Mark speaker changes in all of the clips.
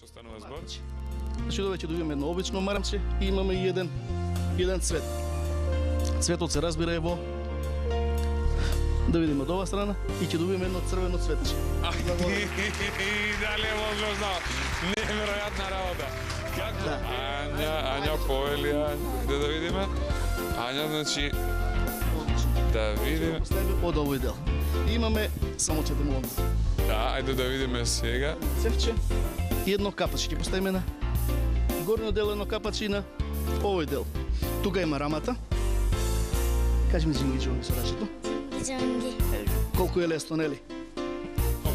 Speaker 1: што станува збор?
Speaker 2: Значи овде ќе добиеме едно обично марамче и имаме и еден цвет. Цветот се разбира е во, да видиме од оваа страна, и ќе добиеме едно црвено цветче.
Speaker 1: Дали е возможно? Неверојатна работа. Како?
Speaker 2: Да.
Speaker 1: Ања повели, да видиме. Ања, значи, да видиме.
Speaker 2: Поставиме од овој дел. И имаме само 4 моломи.
Speaker 1: Да, ајде да видиме сега.
Speaker 2: Цевче и едно капаче ќе поставиме на горниот дел, едно капаче и на овој дел. Тука има рамата. Кажи ми джинги джонги со рачето.
Speaker 3: Джонги.
Speaker 2: Колку е лесно, нели?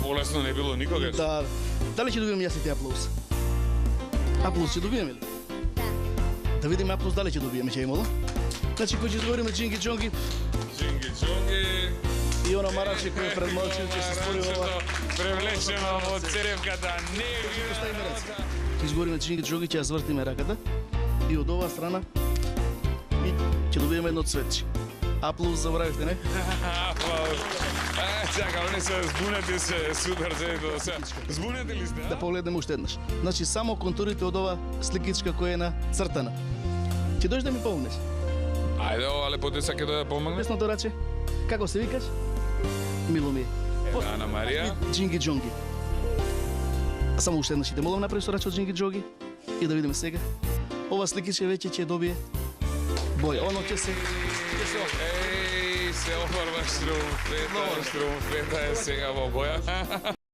Speaker 1: Полесно не било никогаш.
Speaker 2: Да. Дали ќе добиеме јас и ти аплаус? Аплаус ќе добиеме ли?
Speaker 3: Да.
Speaker 2: Да видиме аплаус дали ќе добиеме, ќе имало. Значи, кој ќе изговориме джинги джонги
Speaker 1: Джонги.
Speaker 2: и она марамче кој е пред малче, ќе се спори ова.
Speaker 1: Привлечено во цревката. Не
Speaker 2: Поставиме раце. Ќе изговориме джинги джонги, ќе ја звртиме раката и од оваа страна и ќе добиеме едно цветче. Аплаус забравивте, не?
Speaker 1: Аплаус. Чака, они се збунети се, супер заедно се. Збунети ли сте,
Speaker 2: Да погледнеме уште еднаш. Значи, само контурите од ова сликичка која е нацртана. Ќе дојдеш да ми помогнеш?
Speaker 1: Ајде, ова лепотица ќе да помогне.
Speaker 2: Десното раче. Како се викаш? Мило ми е.
Speaker 1: Ана Марија.
Speaker 2: Джинги джонги. Само уште еднаш ќе молам направи со раче од джинги джонги и да видиме сега. Ова сликичка веќе ќе добие боја. Оно ќе се
Speaker 1: Еј, се офарва штрумфета е сега во боја.